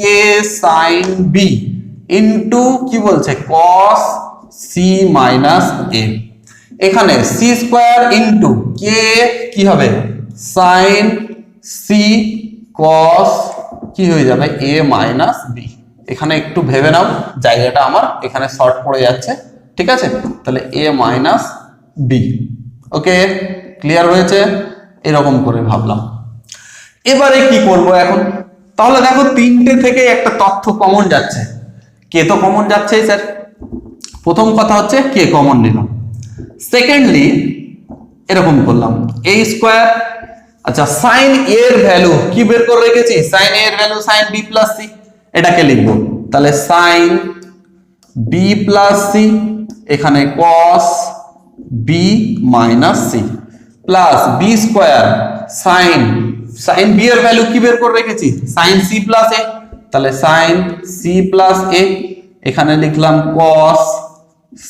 sin b ইনটু কি বলছে cos c মাইনাস a, এখানে c স্কয়ার ইনটু k কি হবে sin c cos কি হয়ে যাবে a মাইনাস b। এখানে একটু ভেবে নাও, জায়গাটা আমার এখানে শর্ট পড়ে যাচ্ছে, ঠিক আছে? তাহলে a minus b। Okay, clear হয়েছে? এরকম করে ভাবলাম। এবারে কি করব এখন? তাহলে দেখো তিনটে থেকে একটা তথ্য কমন যাচ্ছে। কে তো কমন যাচ্ছে স্যার, প্রথম কথা হচ্ছে কে কমন নিলাম। সেকেন্ডলি এরকম করলাম a স্কয়ার, আচ্ছা সাইন a এর ভ্যালু কি বের করে রেখেছি, সাইন a এর value sine b plus c, এটাকে লিখবো তাহলে সাইন b প্লাস c, এখানে cos b minus c plus b square sine b এর ভ্যালু কি বের করে রেখেছি সাইন c প্লাস a, তাহলে সাইন c প্লাস a, এখানে লিখলাম cos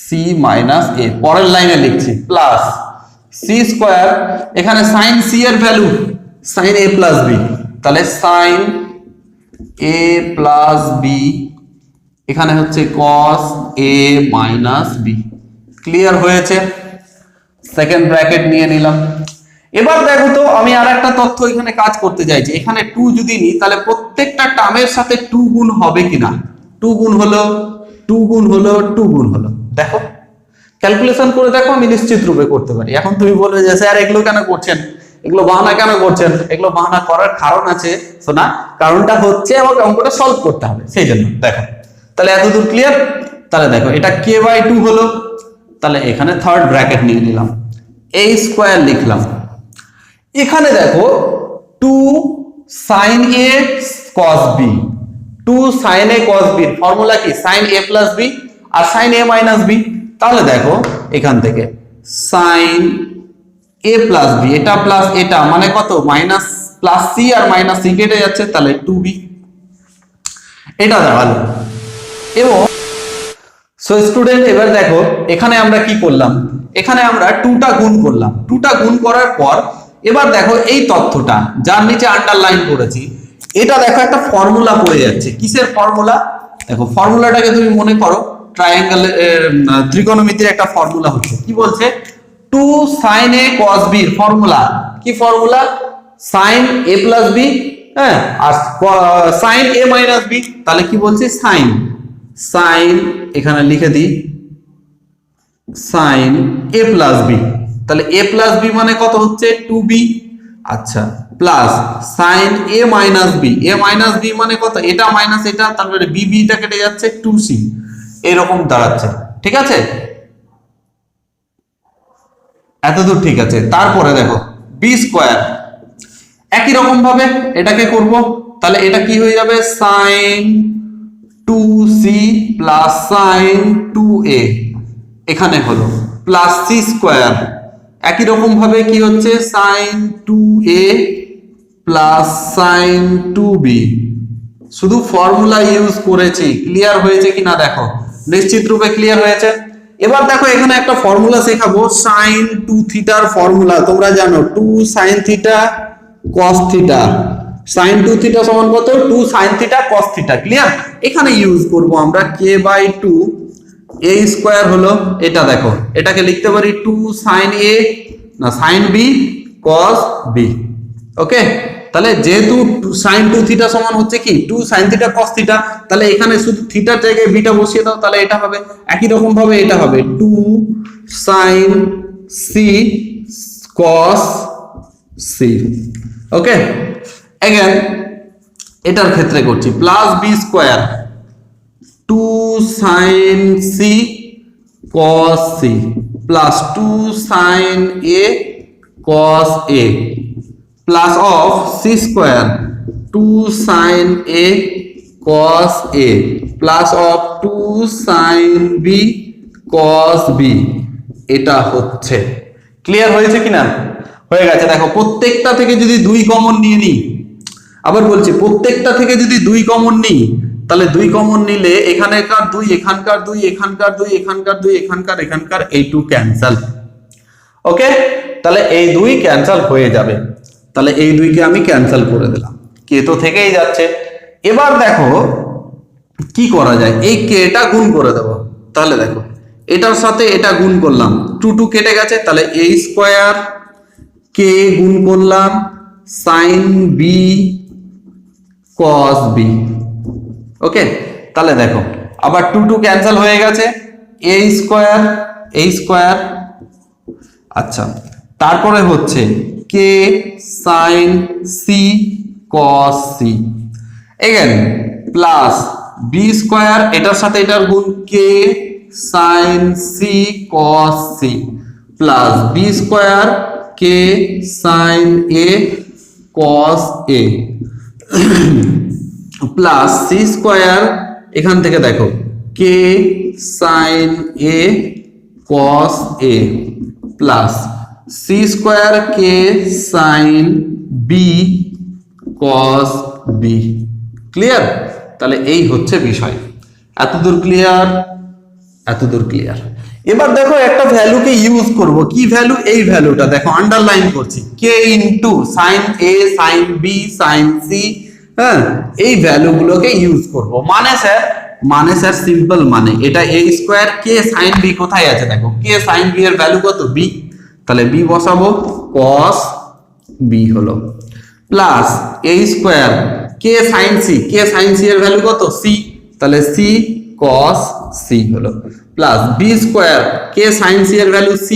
c মাইনাস a, পরের লাইনে লিখছি প্লাস c স্কয়ার, এখানে সাইন c এর value sine a plus b, তাহলে সাইন a প্লাস b, এখানে হচ্ছে cos a minus b। Clear হয়েছে? সেকেন্ড ব্র্যাকেট নিয়ে নিলাম। এবার দেখো তো আমি আর একটা তথ্য এখানে কাজ করতে চাইছি, এখানে 2 যদি নিই তাহলে প্রত্যেকটা টার্মের সাথে 2 গুণ হবে কিনা, 2 গুণ হলো 2 গুণ হলো 2 গুণ হলো, দেখো ক্যালকুলেশন করে দেখো, আমি নিশ্চিত রূপে করতে পারি। এখন তুমি বলবে যে স্যার এগুলো কেন করছেন, এগুলো বাহানা কেন করছেন? এগুলো বাহানা করার কারণ আছে শোনা, কারণটা হচ্ছে আমাকে অঙ্কটা সলভ করতে হবে, সেই জন্য। দেখো তাহলে এতদূর ক্লিয়ার? তাহলে দেখো এটা k বাই 2 হলো, তাহলে এখানে থার্ড ব্র্যাকেট নিয়ে নিলাম, a স্কয়ার লিখলাম, এখানে দেখো 2 sin a cos b, 2 sin a cos b এর ফর্মুলা কি sin a plus b আর sin a minus b, তাহলে দেখো এখান থেকে sin a plus b, এটা প্লাস এটা মানে কত মাইনাস প্লাস c আর মাইনাস c কেটে যাচ্ছে, তাহলে 2b, এটা দাঁড়ালো। এবং সো স্টুডেন্ট এবার দেখো এখানে আমরা কি করলাম, এখানে আমরা 2টা গুণ করলাম, 2টা গুণ করার পর এবার দেখো এই তথ্যটা যার নিচে আন্ডারলাইন করেছি, এটা দেখো একটা ফর্মুলা পড়ে যাচ্ছে। কিসের ফর্মুলা? দেখো ফর্মুলাটাকে তুমি মনে করো ট্রায়াঙ্গেল ত্রিকোণমিতির একটা ফর্মুলা হচ্ছে, কি বলছে 2 sin a cos b এর ফর্মুলা কি, formula sin a plus b, হ্যাঁ, আর sin a minus b, তাহলে কি বলছে sin এখানে লিখে দিই sin a plus b, তাহলে a plus b মানে কত হচ্ছে 2b, আচ্ছা plus sin a minus b, a minus b মানে কত, এটা মাইনাস এটা, তারপরে b টা কেটে যাচ্ছে 2c, এরকম দাঁড়াচ্ছে, ঠিক আছে? এতদূর ঠিক আছে। তারপরে দেখো b স্কয়ার, একই রকম ভাবে এটাকে করব, তাহলে এটা কি হয়ে যাবে sin 2c plus sin 2a, এখানে হলো প্লাস c স্কয়ার, একই রকম ভাবে কি হচ্ছে sin 2a plus sin 2b, শুধু ফর্মুলা ইউজ করেছি। ক্লিয়ার হয়েছে কিনা দেখো, নিশ্চিত রূপে ক্লিয়ার হয়েছে। এবার দেখো এখানে একটা ফর্মুলা শেখাবো, sin 2 থিটার ফর্মুলা তোমরা জানো 2 sin theta cos theta, sin 2 theta সমান কত 2 sin theta cos theta. Clear? এখানে ইউজ করব আমরা k বাই 2 a স্কয়ার হলো, এটা দেখো এটাকে লিখতে পারি 2 sin a না sin b cos b। ওকে, তাহলে যেহেতু sin 2 থিটা সমান হচ্ছে কি 2 sin থিটা cos থিটা, তাহলে এখানে শুধু থিটার জায়গায় বিটা বসিয়ে দাও, তাহলে এটা হবে একই রকম ভাবে এটা হবে 2 sin c cos c। ওকে, अगेन এটার ক্ষেত্রে করছি plus b square 2 sin c cos c plus 2 sin a cos a plus of c square 2 sin a cos a plus of 2 sin b cos b। এটা হচ্ছে clear হয়েছে কিনা? হয়ে গেছে। দেখো প্রত্যেকটা থেকে যদি 2 কমন নিয়ে নিই, আবার বলছি প্রত্যেকটা থেকে যদি 2 কমন নিই, তাহলে 2 কমন নিলে এখানকার 2 এখানকার 2 এখানকার 2 এখানকার 2 এখানকার এই 2 ক্যান্সেল। ওকে, তাহলে এই 2 ক্যান্সেল হয়ে যাবে, তাহলে এই 2 কে আমি ক্যান্সেল করে দিলাম, কে তো থেকেই যাচ্ছে। এবার দেখো কি করা যায়, এই কে টা গুণ করে দেব। তাহলে দেখো এটার সাথে এটা গুণ করলাম, 2 2 কেটে গেছে, তাহলে a স্কয়ার কে গুণ করলাম sin b cos b। ওকে, তাহলে দেখো আবার 2 2 ক্যান্সেল হয়ে গেছে, a স্কয়ার। আচ্ছা, তারপরে হচ্ছে k sin c cos c again plus b square, এটার সাথে এটার গুণ k sin c cos c plus b square k sin a cos a plus c square, এখান থেকে দেখো k sin a cos a plus c square k sin b cos b। Clear? তাহলে এই হচ্ছে বিষয়। এতদূর ক্লিয়ার? এতদূর clear. এবার দেখো একটা ভ্যালুকে ইউজ করব, কি ভ্যালু? এই ভ্যালুটা দেখো আন্ডারলাইন করছি, k into sin a sin b sin c। হ্যাঁ, এই ভ্যালুগুলোকে ইউজ করব। মানে স্যার সিম্পল, মানে এটা a square k sin b কোথায় আছে দেখো, k sin b এর ভ্যালু কত? b, তাহলে b বসাবো, cos b হলো plus a square k sin c এর ভ্যালু কত? c, তাহলে c cos c হলো plus b square k sin c এর value c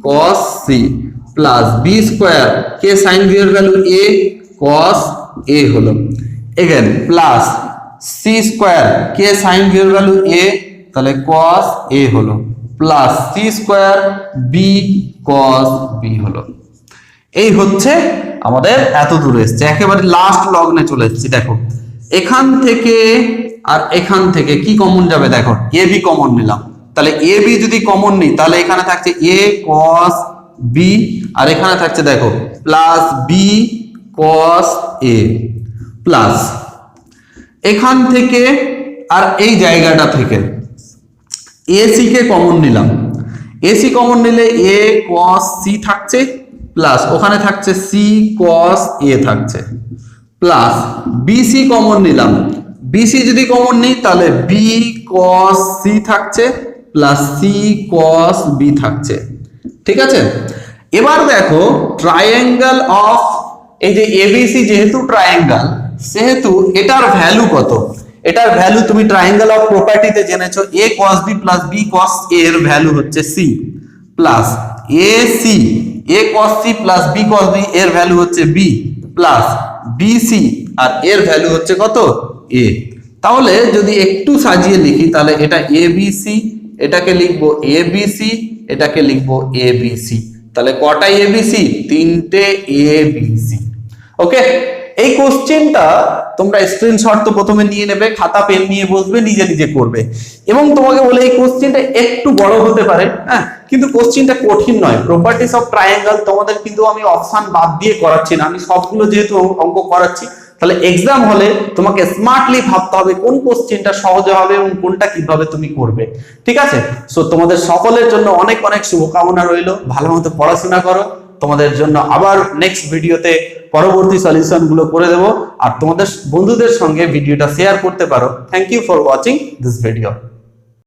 cos c plus b square k sin b এর value a cos a হলো again plus c square k sin b এর value a, তাহলে cos a হলো plus c square b cos b হলো। এই হচ্ছে আমাদের এত দূরে এসছে, একেবারে লাস্ট লগ্নে চলে এসেছি। দেখো এখান থেকে আর এখান থেকে কি কমন যাবে? দেখো এ বি কমন নিলাম, তাহলে এ বি যদি কমন নিই তাহলে এখানে থাকছে a cos b আর এখানে থাকছে দেখো plus b cos a plus এখান থেকে আর এই জায়গাটা থেকে ac কে কমন নিলাম, ac কমন নিলে a cos c থাকছে প্লাস ওখানে থাকছে c cos a থাকছে প্লাস bc কমন নিলাম, bc যদি কমন নিই তাহলে b cos c থাকছে প্লাস c cos b থাকছে। ঠিক আছে, এবার দেখো ট্রায়াঙ্গেল অফ এই যে abc যেহেতু ট্রায়াঙ্গেল সেহেতু এটার ভ্যালু কত? এটার ভ্যালু তুমি ট্রায়াঙ্গেল অফ প্রপার্টিতে জেনেছো, a cos b plus b cos a এর ভ্যালু হচ্ছে c plus ac a cos c plus b cos b এর ভ্যালু হচ্ছে b প্লাস bc আর এর ভ্যালু হচ্ছে কত? a। তাহলে যদি একটু সাজিয়ে লিখি তাহলে এটা abc, এটাকে লিখবো abc, এটাকে লিখবো abc। তাহলে কটা abc? 3টে abc। ওকে, এই কোশ্চেনটা তোমরা স্ক্রিনশট তো প্রথমে নিয়ে নেবে, খাতা পেন নিয়ে বসবে, নিজে নিজে করবে। এবং তোমাকে বলে এই কোশ্চেনটা একটু বড় হতে পারে, হ্যাঁ, কিন্তু কোশ্চেনটা কঠিন নয়। প্রপার্টিজ অফ ট্রায়াঙ্গেল তোমাদের কিন্তু আমি অপশন বাদ দিয়ে করাচ্ছি না, আমি সবগুলো যেহেতু অঙ্ক করাচ্ছি, তাহলে এক্সাম হলে তোমাকে স্মার্টলি ভাবতে হবে কোন কোশ্চেনটা সহজে হবে এবং কোনটা কিভাবে তুমি করবে। ঠিক আছে, সো তোমাদের সকলের জন্য অনেক অনেক শুভকামনা রইল, ভালো মতো পড়াশোনা করো। তোমাদের জন্য আবার নেক্সট ভিডিওতে পরবর্তী সলিউশন গুলো করে দেব, আর তোমাদের বন্ধুদের সঙ্গে ভিডিওটা শেয়ার করতে পারো। Thank you for watching this video.